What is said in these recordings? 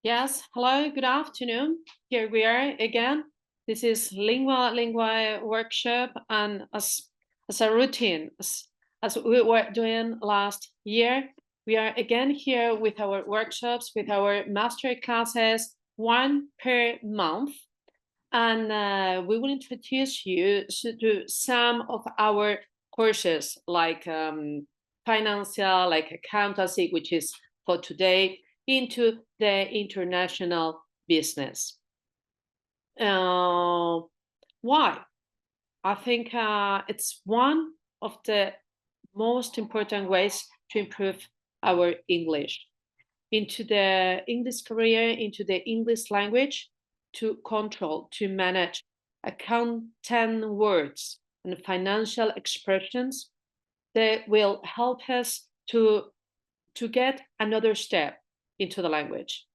Yes, hello, good afternoon. Here we are again. This is Lingua workshop, and as a routine, as we were doing last year, we are again here with our workshops, with our master classes, one per month. And we will introduce you to some of our courses like financial, like accountancy, which is for today, into the international business. Why? I think it's one of the most important ways to improve our English into the English career, into the English language, to control, to manage accountant words and financial expressions that will help us to get another step into the language.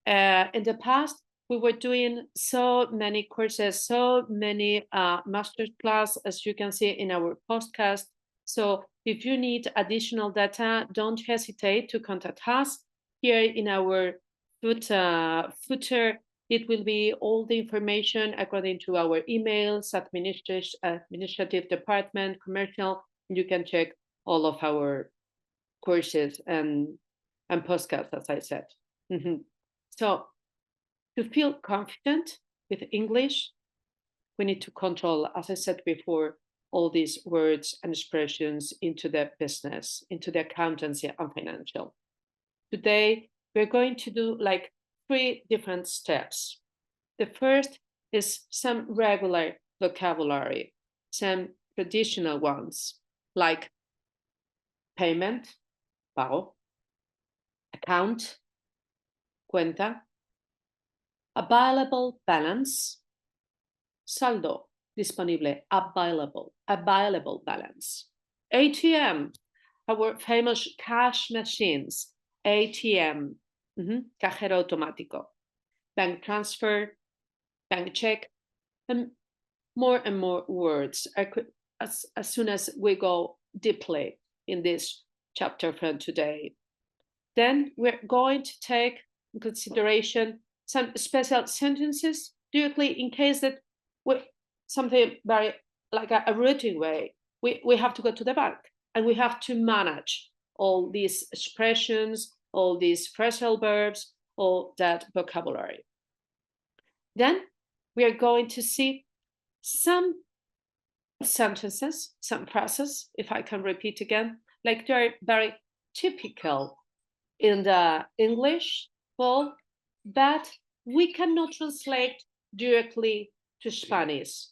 In the past, we were doing so many courses, so many master class, as you can see in our podcast. So if you need additional data, don't hesitate to contact us. Here in our footer, it will be all the information according to our emails, administrative department, commercial. You can check all of our courses and podcasts, as I said. So to feel confident with English, we need to control, as I said before, all these words and expressions into the business, into the accountancy and financial. Today, we're going to do like 3 different steps. The first is some regular vocabulary, some traditional ones like payment, pago, account, cuenta, available balance, saldo, disponible, available balance. ATM, our famous cash machines, ATM, cajero automático, bank transfer, bank check, and more words. As soon as we go deeply in this chapter from today. Then we're going to take in consideration some special sentences directly in case that something very like a routine way. We have to go to the bank and we have to manage all these expressions, all these phrasal verbs, all that vocabulary. Then we are going to see some sentences, some phrases, if I can repeat again, like they're very typical in the English world, but we cannot translate directly to Spanish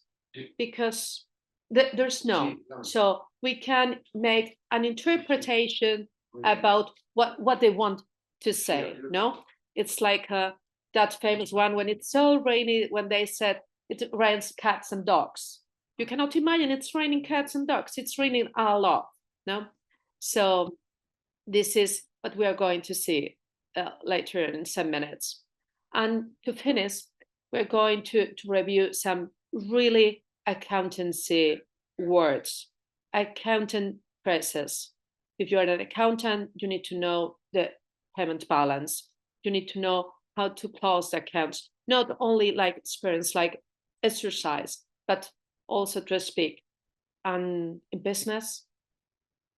because there's no. So we can make an interpretation about what they want to say. No, it's like that famous one when it's so rainy when they said it rains cats and dogs. You cannot imagine it's raining cats and dogs. It's raining a lot. No, so this is what we are going to see later in some minutes. And to finish, we're going to review some really accountancy words, accountant phrases. If you're an accountant, you need to know the payment balance. You need to know how to close the accounts, not only like experience, like exercise, but also to speak. And in business,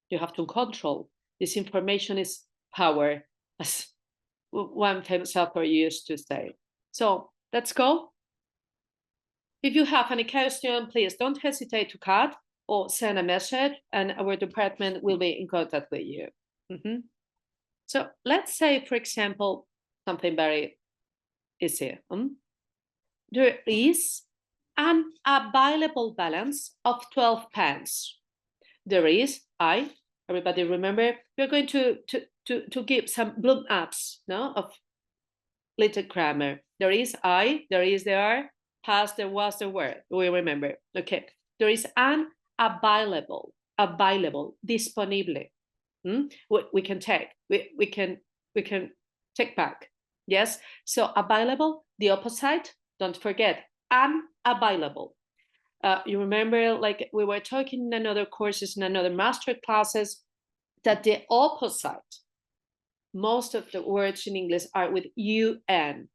you have to control. This information is power, as one famous author used to say. So let's go. If you have any question, please don't hesitate to cut or send a message, and our department will be in contact with you. So let's say, for example, something very easy. There is an available balance of 12 pence. There is, everybody remember, we're going to give some bloom ups, no, of little grammar. There is there is, there are, past, there was, there were, we remember. Okay, there is an available, disponible. We can take, we can take back. Yes, so available, the opposite, don't forget, unavailable. You remember, like we were talking in another courses, in another master classes, that the opposite most of the words in English are with UN.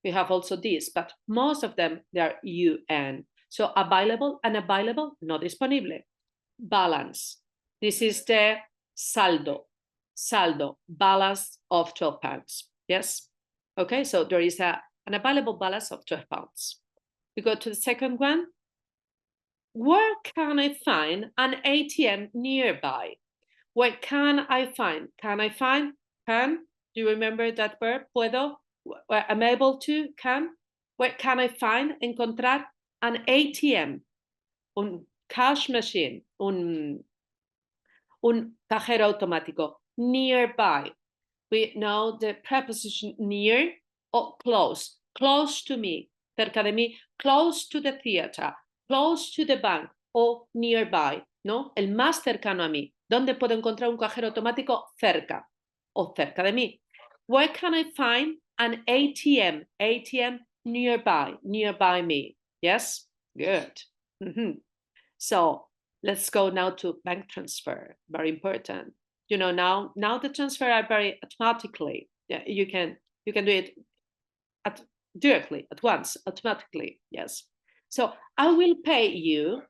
We have also this, but most of them, they are UN. So available, unavailable, no disponible. Balance. This is the saldo. Saldo, balance of 12 pounds. Yes? Okay, so there is an available balance of 12 pounds. We go to the second one. Where can I find an ATM nearby? Where can I find? Can I find? Can? Do you remember that verb? Puedo? Where I'm able to? Can? Where can I find? Encontrar an ATM, un cash machine, un cajero automático, nearby. We know the preposition near or close. Close to me, cerca de mí, close to the theater, close to the bank o nearby, ¿no? El más cercano a mí. ¿Dónde puedo encontrar un cajero automático? Cerca o cerca de mí. Where can I find an ATM? ATM nearby, nearby me. Yes? Good. So let's go now to bank transfer. Very important. You know, now the transfer are very automatically. Yeah, you can do it directly at once, automatically. Yes. So I will pay you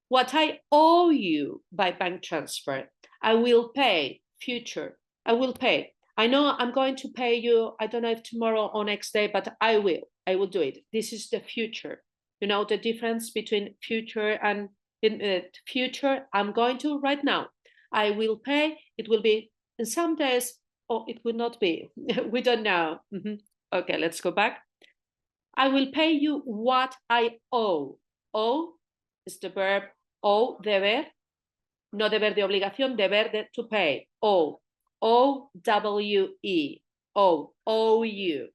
what I owe you by bank transfer. I will pay future. I will pay. I know I'm going to pay you, I don't know if tomorrow or next day, but I will do it. This is the future. You know the difference between future and in the future. I'm going to right now. I will pay. It will be in some days or it will not be. We don't know. Okay, let's go back. I will pay you what I owe. Owe is the verb owe, deber. No deber de obligación, deber de to pay. Owe. O-W-E. Owe you.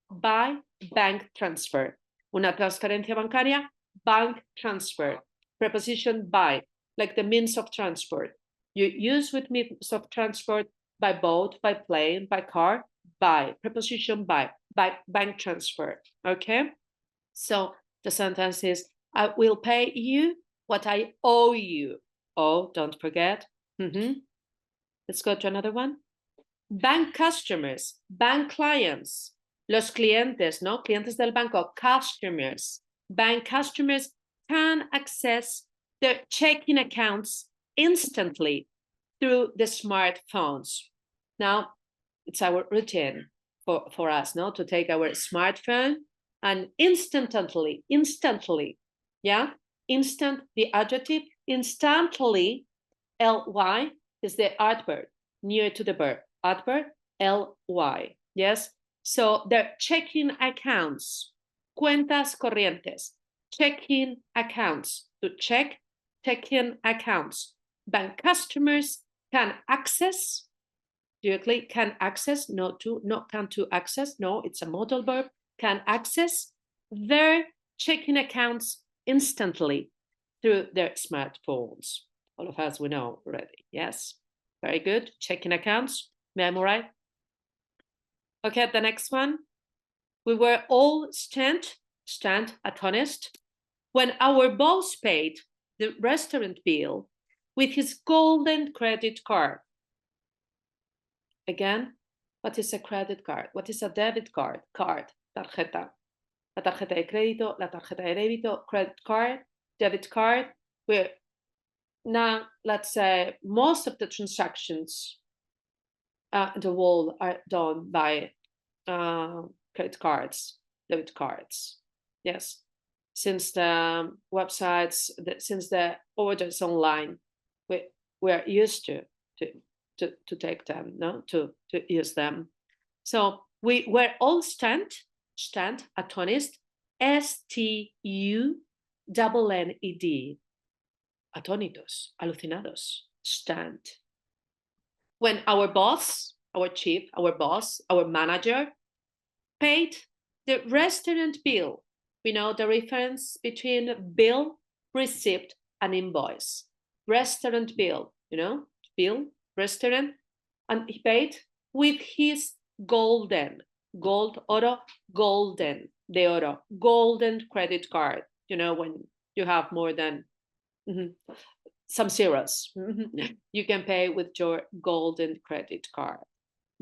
By bank transfer. Una transferencia bancaria, bank transfer. Preposition by, like the means of transport. You use with means of transport by boat, by plane, by car, by. Preposition by bank transfer. Okay? So the sentence is, I will pay you what I owe you. Oh, don't forget. Let's go to another one. Bank customers, bank clients, los clientes, ¿no? Clientes del banco, customers. Bank customers can access their checking accounts instantly through the smartphones. Now, it's our routine for us, no? To take our smartphone and instantly, yeah? Instant, the adjective, instantly, ly is the adverb, near to the verb. Adverb, ly, yes? So their checking accounts, cuentas corrientes, checking accounts, to check, checking accounts. Bank customers can access, directly can access, not can to access, no, it's a modal verb, can access their checking accounts instantly through their smartphones. All of us we know already, yes? Very good, checking accounts, memorize. Okay, the next one. We were all stand astonished when our boss paid the restaurant bill with his golden credit card. Again, what is a credit card? What is a debit card? Card, tarjeta. La tarjeta de crédito, la tarjeta de débito, credit card, debit card. Where now, let's say, most of the transactions in the world are done by credit cards, debit cards. Yes, since the websites, since the orders online, we are used to take them, no, to use them. So we were all stand, astonished, S-T-U-N-N-E-D, atónitos, alucinados, stand. When our boss, our chief, our boss, our manager paid the restaurant bill. We know the difference between bill, receipt, and invoice. Restaurant bill, you know, bill, restaurant, and he paid with his golden, gold, oro, golden, de oro, golden credit card. You know, when you have more than some zeros, you can pay with your golden credit card.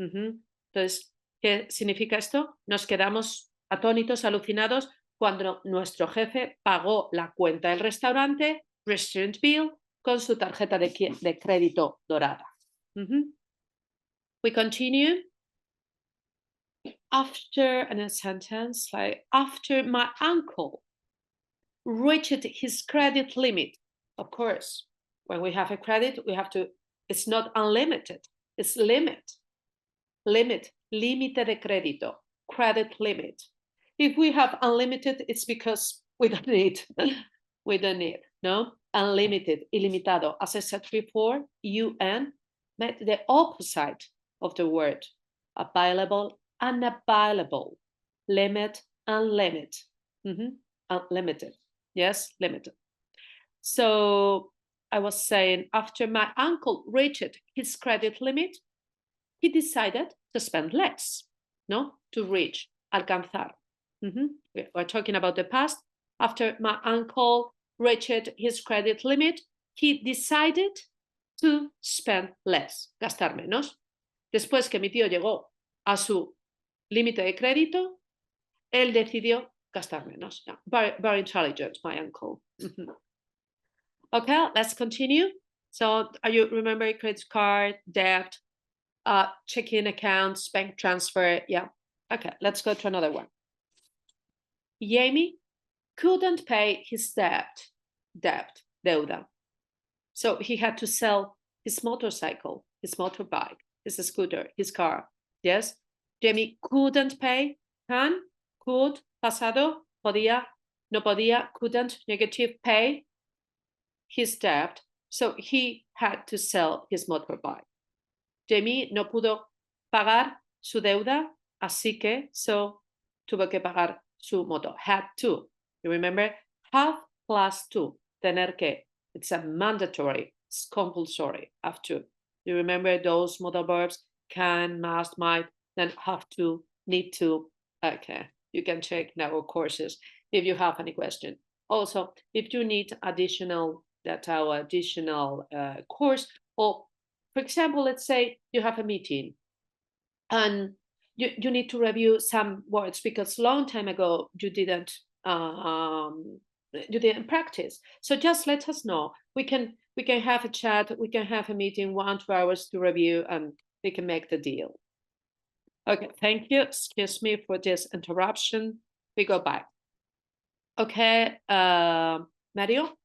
Entonces, ¿qué significa esto? Nos quedamos atónitos, alucinados, cuando nuestro jefe pagó la cuenta del restaurante, restaurant bill, con su tarjeta de crédito dorada. We continue. After, in a sentence, like, after my uncle reached his credit limit. Of course, when we have a credit, we have to, it's not unlimited, it's limit. Limit, límite de crédito, credit limit. If we have unlimited, it's because we don't need. We don't need, no? Unlimited, ilimitado. As I said before, UN meant the opposite of the word available, unavailable, limit, unlimited. Unlimited, yes, limited. So I was saying, after my uncle reached his credit limit, he decided to spend less, no? To reach, alcanzar. We're talking about the past. After my uncle reached his credit limit, he decided to spend less, gastar menos. Después que mi tío llegó a su límite de crédito, él decidió gastar menos. Yeah. Very intelligent, my uncle. Okay, let's continue. So, are you remember credit card, debt, checking accounts, bank transfer? Yeah. Okay, let's go to another one. Jamie couldn't pay his debt, deuda. So he had to sell his motorcycle, his motorbike, his scooter, his car. Yes. Jamie couldn't pay. Can, could, pasado, podía, no podía, couldn't, negative, pay his debt. So he had to sell his motorbike. Jamie no pudo pagar su deuda, así que so tuvo que pagar su moto. Had to. You remember? Have plus to. Tener que. It's a mandatory. It's compulsory. Have to. You remember those modal verbs? Can, must, might, then have to, need to. Okay. You can check in our courses if you have any question. Also, if you need additional data or additional course, or for example, let's say you have a meeting and you need to review some words because a long time ago you didn't practice. So just let us know. We can have a chat. We can have a meeting 1-2 hours to review, and we can make the deal. Okay, thank you. Excuse me for this interruption. We go back. Okay, Mario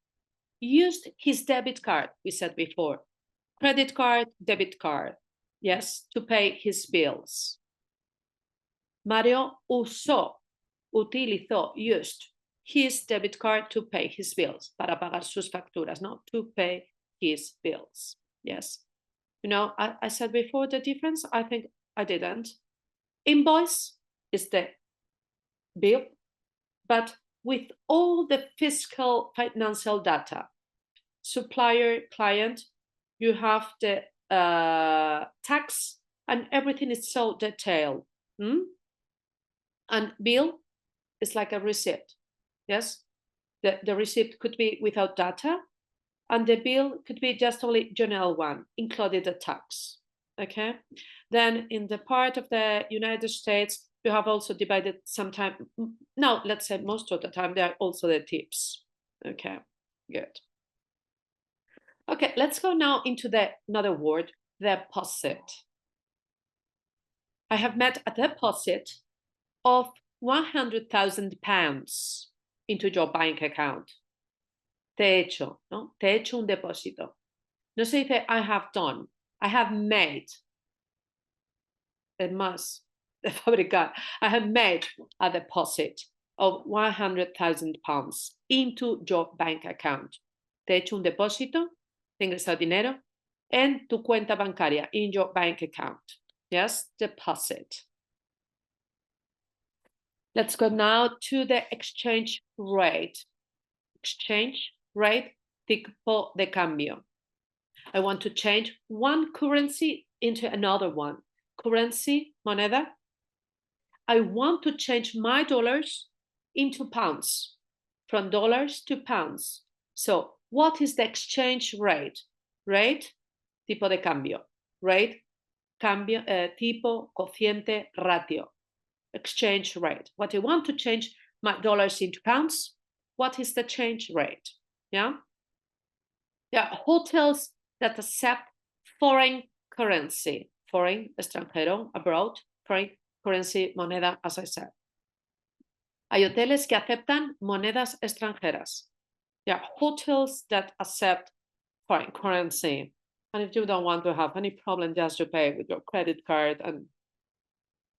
used his debit card. We said before, credit card, debit card. Yes, to pay his bills. Mario utilizó, used his debit card to pay his bills, para pagar sus facturas, no, to pay his bills. Yes. You know, I said before the difference, I think I didn't. Invoice is the bill, but with all the fiscal financial data, supplier, client, you have the tax, and everything is so detailed. And bill is like a receipt. Yes, the receipt could be without data, and the bill could be just only general one, including the tax. Okay. Then in the part of the United States, you have also divided sometimes. No, let's say most of the time there are also the tips. Okay, good. Okay, let's go now into another word, deposit. I have made a deposit of £100,000 into your bank account. Te he hecho, ¿no? Te he hecho un depósito. No se dice I have done. I have made. Es más de fabricar. I have made a deposit of £100,000 into your bank account. Te he hecho un depósito, te he ingresado dinero en tu cuenta bancaria, in your bank account. Yes, deposit. Let's go now to the exchange rate. Exchange rate, tipo de cambio. I want to change one currency into another one. Currency, moneda. I want to change my dollars into pounds, from dollars to pounds. So what is the exchange rate? Rate, tipo de cambio. Rate, cambio, tipo, cociente, ratio, exchange rate. What I want to change my dollars into pounds, what is the change rate? Yeah. Yeah, hotels that accept foreign currency, foreign, extranjero, abroad, foreign currency, moneda, as I said. Hay hoteles que aceptan monedas extranjeras. Yeah, hotels that accept foreign currency. And if you don't want to have any problem, just to pay with your credit card, and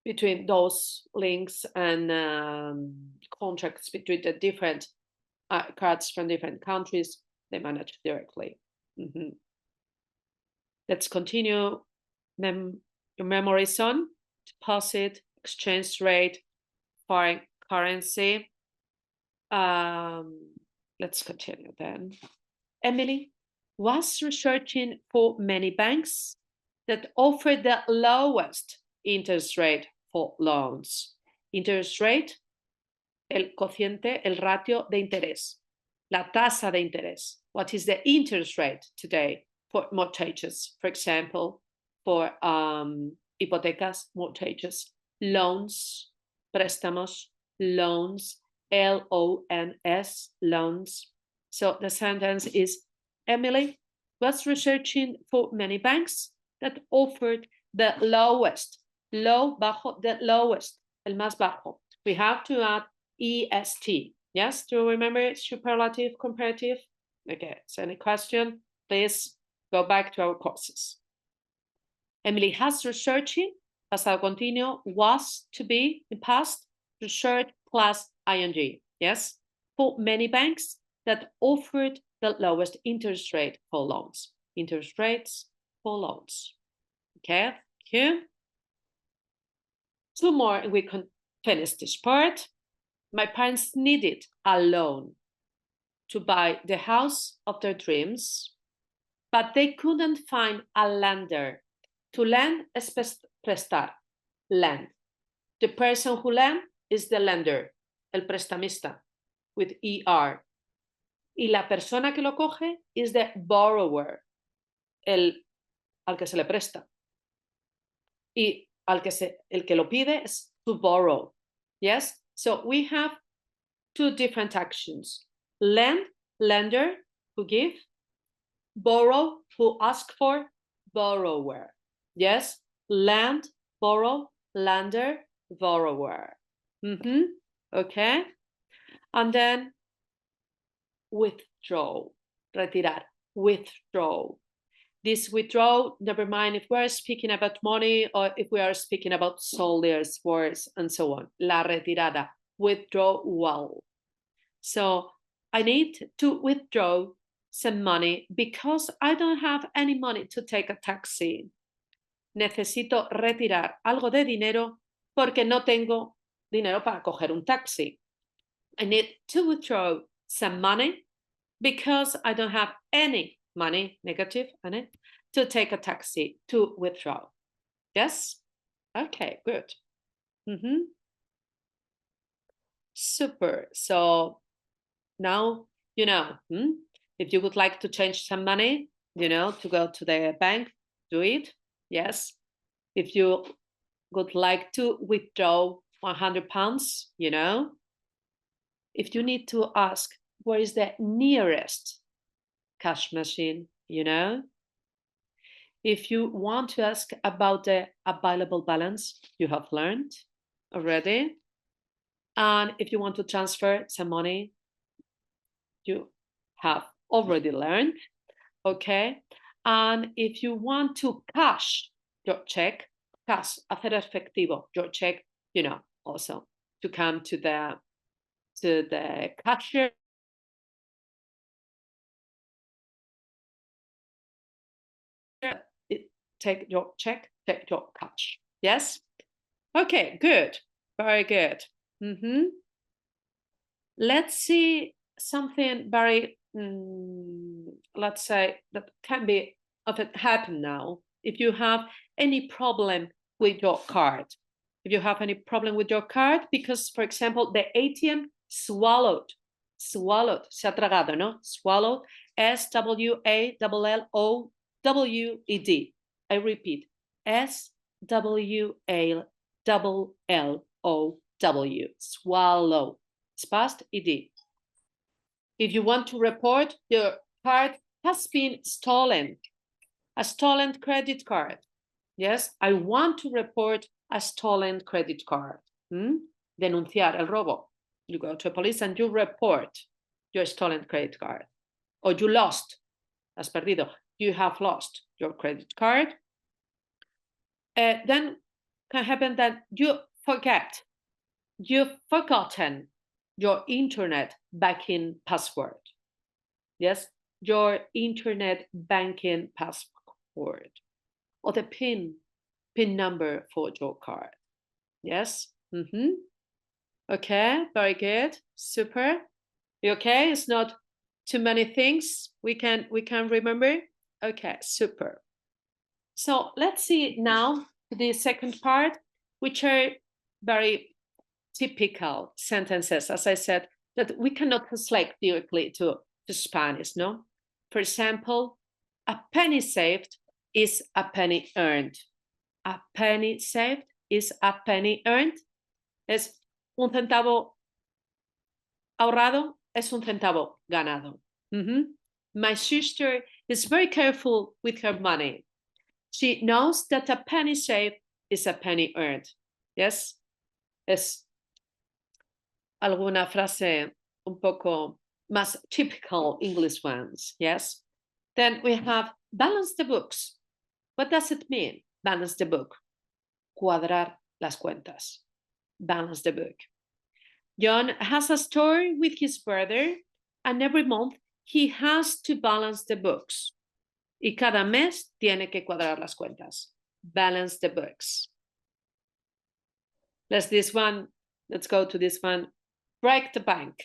between those links and contracts between the different cards from different countries, they manage directly. Mm-hmm. Let's continue your memories on deposit, exchange rate, foreign currency. Let's continue then. Emily was researching for many banks that offer the lowest interest rate for loans. Interest rate, el cociente, el ratio de interés, la tasa de interés. What is the interest rate today for mortgages, for example, for hipotecas, mortgages, loans, préstamos, loans, LONS, loans. So the sentence is, Emily was researching for many banks that offered the lowest, low, bajo, the lowest, el más bajo. We have to add EST. Yes, do you remember superlative, comparative? Okay, so any question, please go back to our courses. Emily has researching, pasado continuo, was to be in past, research plus ing. Yes, for many banks that offered the lowest interest rate for loans. Interest rates for loans. Okay, here. Two more and we can finish this part. My parents needed a loan to buy the house of their dreams, but they couldn't find a lender. To lend es prestar, lend. The person who lend is the lender, el prestamista, with ER. Y la persona que lo coge is the borrower, al que se le presta. Y el que lo pide es to borrow. Yes? So we have two different actions. Lend, lender, who give. Borrow, who ask for, borrower. Yes? Lend, borrow, lender, borrower. Okay? And then withdraw, retirar, withdraw. This withdraw, never mind if we're speaking about money or if we are speaking about soldiers, wars, and so on. La retirada, withdrawal. So I need to withdraw some money because I don't have any money to take a taxi. Necesito retirar algo de dinero porque no tengo dinero para coger un taxi. I need to withdraw some money because I don't have any money, negative, to take a taxi, to withdraw. Yes? Okay, good. Super. So now, you know, if you would like to change some money, you know, to go to the bank, do it. Yes. If you would like to withdraw 100 pounds, you know, if you need to ask where is the nearest cash machine, you know, if you want to ask about the available balance, you have learned already. And if you want to transfer some money, you have already learned, okay? And if you want to cash your check, cash, hacer efectivo, your check, you know, also to come to the cashier. Take your check, take your cash. Yes? Okay, good. Very good. Let's see something very, let's say, that can be of it happen now. If you have any problem with your card, if you have any problem with your card, because, for example, the ATM swallowed, se ha tragado, no? Swallowed, SWALLOWED. I repeat, S-W-A-L-L-O-W. Swallow. It's past ed. If you want to report your card has been stolen, a stolen credit card. Yes, I want to report a stolen credit card. Denunciar el robo. You go to a police and you report your stolen credit card. Or you lost, has perdido. You have lost your credit card. Then can happen that you've forgotten your internet banking password. Yes, your internet banking password. Or the PIN number for your card. Yes. Okay, very good. Super. You okay? It's not too many things we can remember. Okay, super. So let's see now the second part, which are very typical sentences, as I said, that we cannot translate directly to Spanish, no? For example, a penny saved is a penny earned. A penny saved is a penny earned. Es un centavo ahorrado, es un centavo ganado. My sister is very careful with her money. She knows that a penny saved is a penny earned. Yes? Es alguna frase un poco más typical English ones. Yes? Then we have balance the books. What does it mean? Balance the book. Cuadrar las cuentas. Balance the book. John has a store with his brother, and every month he has to balance the books. Y cada mes tiene que cuadrar las cuentas. Balance the books. Let's go to this one. Break the bank.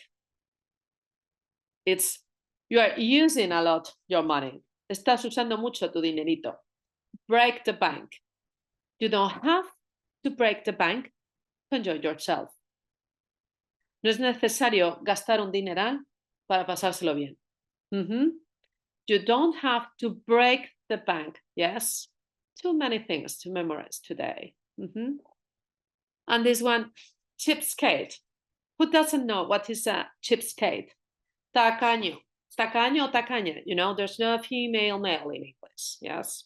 You are using a lot your money. Estás usando mucho tu dinerito. Break the bank. You don't have to break the bank to enjoy yourself. No es necesario gastar un dineral para pasárselo bien. You don't have to break the bank. Yes, too many things to memorize today. And this one, cheapskate. Who doesn't know what is a cheapskate? Tacaño. Tacaño, tacaña. You know, there's no female, male in English. Yes.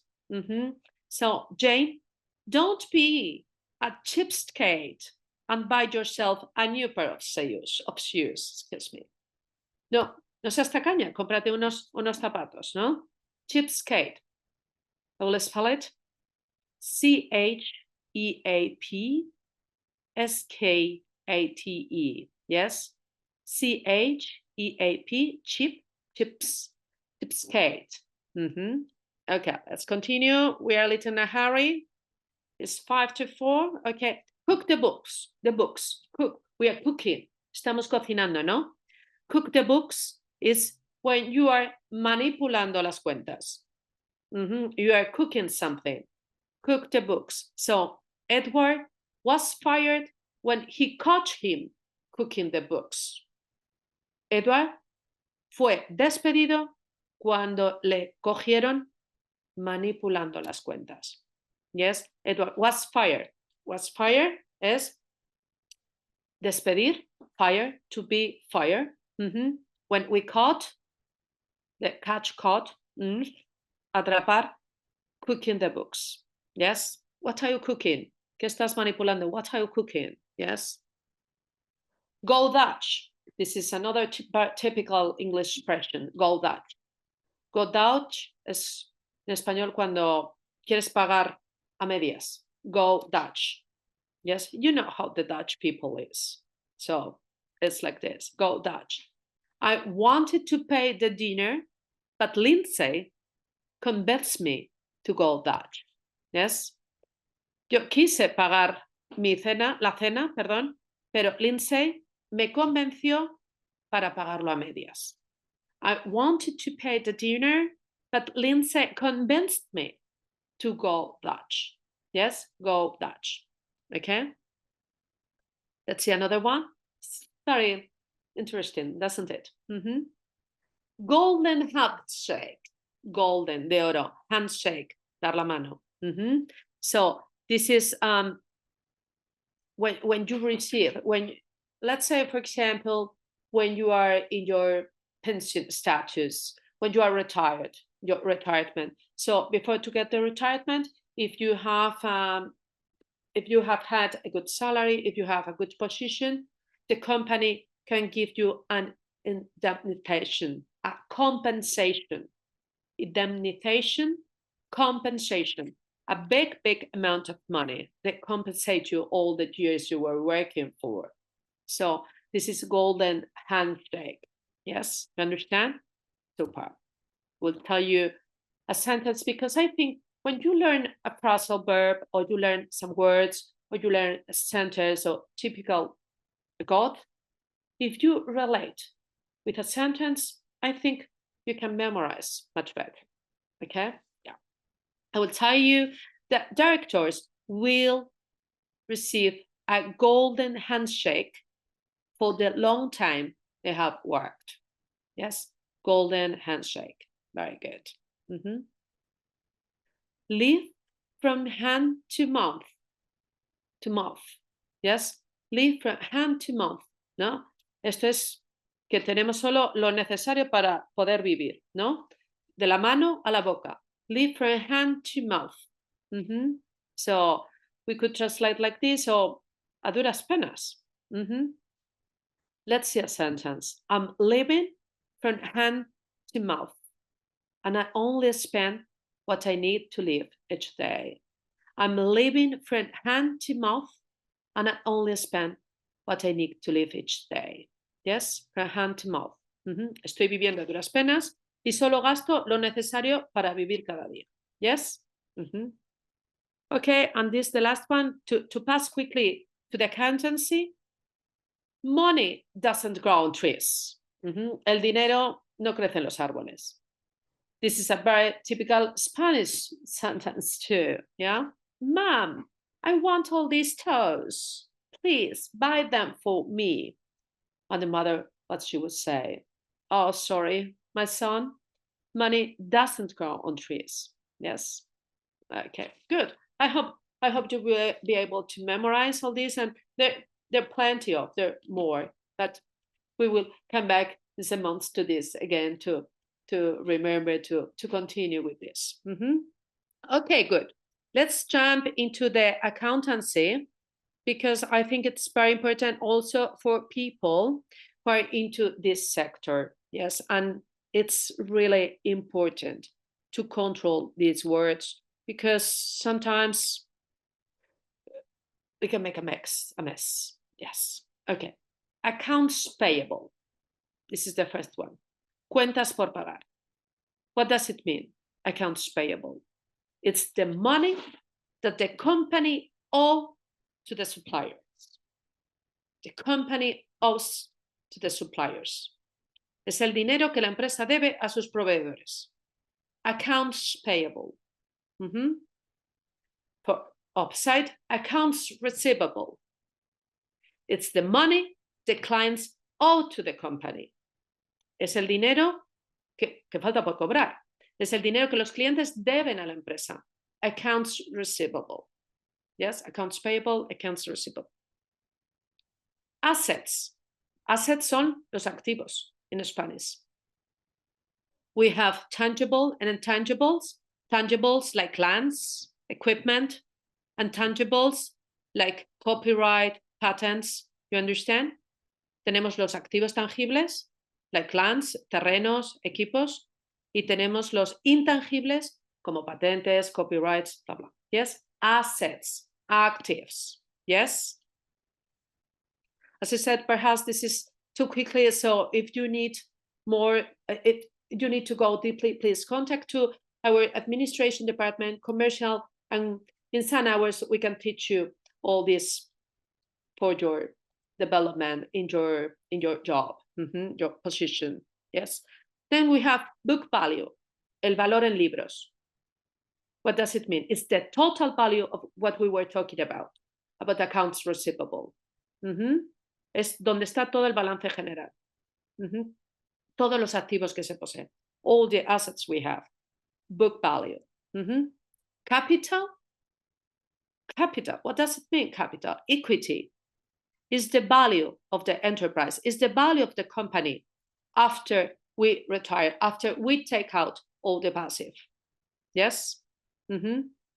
So, Jane, don't be a cheapskate and buy yourself a new pair of shoes. Excuse me. No seas tacaña. Cómprate unos zapatos, ¿no? Cheapskate. I will spell it. C-H-E-A-P-S-K-A-T-E. Yes. C-H-E-A-P. Cheapskate. Okay, let's continue. We are a little in a hurry. It's 3:55. Okay. Cook the books. Cook. We are cooking. Estamos cocinando, ¿no? Cook the books is when you are manipulando las cuentas. You are cooking something. Cook the books. So Edward was fired when he caught him cooking the books. Edward fue despedido cuando le cogieron manipulando las cuentas. Yes, Edward was fired. Was fired es despedir, fire, to be fired. When we caught, the catch caught, atrapar, cooking the books. Yes, what are you cooking? ¿Qué estás manipulando? What are you cooking? Yes. Go Dutch. This is another typical English expression. Go Dutch. Go Dutch es en español cuando quieres pagar a medias. Go Dutch. Yes, you know how the Dutch people is. So it's like this. Go Dutch. I wanted to pay the dinner, but Lindsay convinced me to go Dutch. Yes. Yo quise pagar la cena, pero Lindsay me convenció para pagarlo a medias. I wanted to pay the dinner, but Lindsay convinced me to go Dutch. Yes, go Dutch. Okay. Let's see another one. It's very interesting, doesn't it? Golden handshake. Golden, de oro. Handshake, dar la mano. So this is when you receive, let's say, for example, when you are in your pension status, when you are retired, your retirement. So before to get the retirement, if you have had a good salary, if you have a good position, the company can give you an indemnification, a compensation, compensation, a big amount of money that compensate you all the years you were working for. So this is golden handshake. Yes, you understand? Super. We'll tell you a sentence because I think when you learn a phrasal verb or you learn some words or you learn a sentence or typical God, if you relate with a sentence, I think you can memorize much better. Okay? Yeah. I will tell you that directors will receive a golden handshake for the long time they have worked. Yes, golden handshake. Very good. Mm-hmm. Live from hand to mouth. To mouth. Yes, live from hand to mouth. ¿No? Esto es que tenemos solo lo necesario para poder vivir, ¿no? De la mano a la boca. Live from hand to mouth. Mm-hmm. So we could translate like this, or a duras penas. Mm-hmm. Let's see a sentence. I'm living from hand to mouth, and I only spend what I need to live each day. I'm living from hand to mouth, and I only spend what I need to live each day. Yes, from hand to mouth. Estoy viviendo a duras penas y solo gasto lo necesario para vivir cada día. Yes? Okay, and this is the last one. To pass quickly to the accountancy. Money doesn't grow on trees. El dinero no crece en los árboles. This is a very typical Spanish sentence too, yeah? Mom, I want all these toys. Please buy them for me. And the mother, what she would say? Oh, sorry, my son, money doesn't grow on trees. Yes. Okay, good. I hope you will be able to memorize all this, and there are plenty of more, but we will come back in some months to this again to remember to continue with this. Okay, good. Let's jump into the accountancy, because I think it's very important also for people who are into this sector. Yes, and it's really important to control these words, because sometimes we can make a mess. Yes. Okay. Accounts payable. This is the first one. Cuentas por pagar. What does it mean? Accounts payable. It's the money that the company owes to the suppliers. The company owes to the suppliers. Es el dinero que la empresa debe a sus proveedores. Accounts payable. For opposite, accounts receivable. It's the money the clients owe to the company. Es el dinero que falta por cobrar. Es el dinero que los clientes deben a la empresa. Accounts receivable. Yes, accounts payable, accounts receivable. Assets. Assets son los activos in Spanish. We have tangible and intangibles. Tangibles like lands, equipment, and intangibles like copyright, patents. You understand? Tenemos los activos tangibles, like lands, terrenos, equipos, y tenemos los intangibles como patentes, copyrights, blah, blah. Yes? Assets, actives. Yes? As I said, perhaps this is too quickly, so if you need more, if you need to go deeply, please contact to our administration department, commercial, and in some hours we can teach you all this for your development in your job, your position. Yes. Then we have book value, el valor en libros. What does it mean? It's the total value of what we were talking about accounts receivable. Es donde está todo el balance general. Todos los activos que se poseen. All the assets we have. Book value. Capital. Capital, what does it mean, capital? Equity is the value of the enterprise, is the value of the company after we retire, after we take out all the passive. Yes?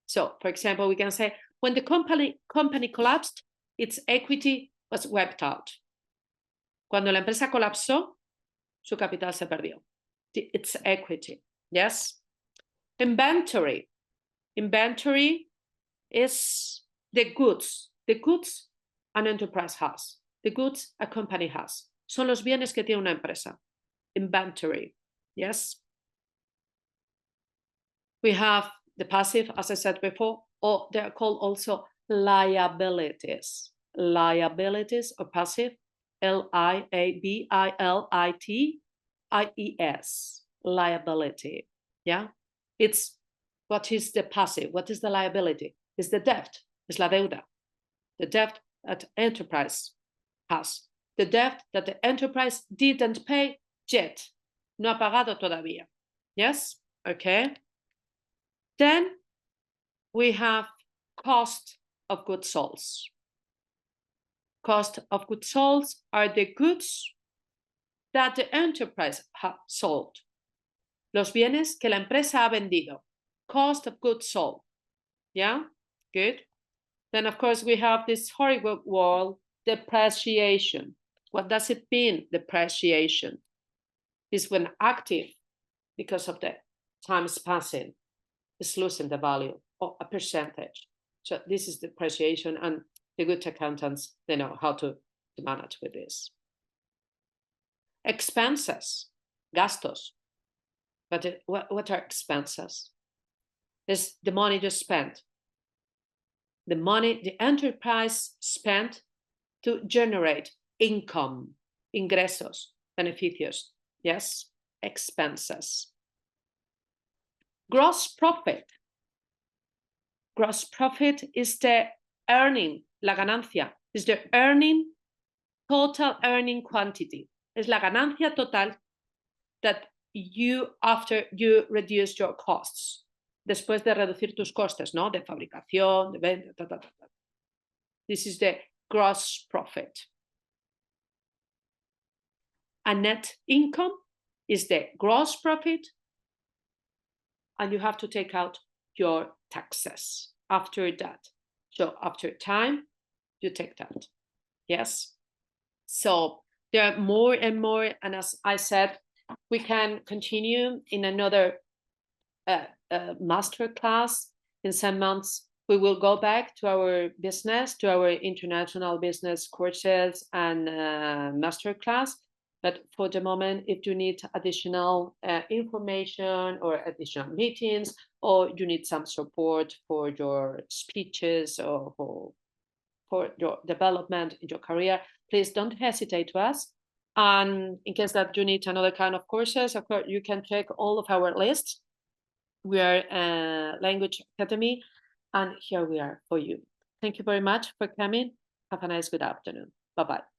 So, for example, we can say, when the company collapsed, its equity was wiped out. Cuando la empresa colapsó, su capital se perdió. Its equity. Yes? Inventory. Inventory is the goods an enterprise has, the goods a company has. Son los bienes que tiene una empresa. Inventory. Yes? We have the passive, as I said before, or they're called also liabilities. Liabilities or passive, liabilities, liability. Yeah, it's what is the passive? What is the liability? It's the debt. It's la deuda. The debt that enterprise has. The debt that the enterprise didn't pay yet. No ha pagado todavía. Yes? Okay. Then we have cost of goods sold. Cost of goods sold are the goods that the enterprise has sold. Los bienes que la empresa ha vendido. Cost of goods sold. Yeah? Good. Then, of course, we have this horrible word, depreciation. What does it mean, depreciation? Is when active, because of the time's passing, is losing the value of a percentage. So this is depreciation, and the good accountants, they know how to manage with this. Expenses, gastos. But what are expenses? It's the money you spent. The money the enterprise spent to generate income, ingresos, beneficios. Yes, expenses. Gross profit. Gross profit is the earning, la ganancia, is the earning, total earning quantity. Es la ganancia total that you, after you reduce your costs, después de reducir tus costes, ¿no? De fabricación, de venta, This is the gross profit. A net income is the gross profit, and you have to take out your taxes after that. So after time, you take that. Yes? So there are more and more, and as I said, we can continue in another master class. In some months, we will go back to our business, to our international business courses and master class. But for the moment, if you need additional information or additional meetings, or you need some support for your speeches or for your development in your career, please don't hesitate to ask. And in case that you need another kind of courses, of course, you can check all of our lists. We are a Language Academy, and here we are for you. Thank you very much for coming. Have a nice good afternoon. Bye-bye.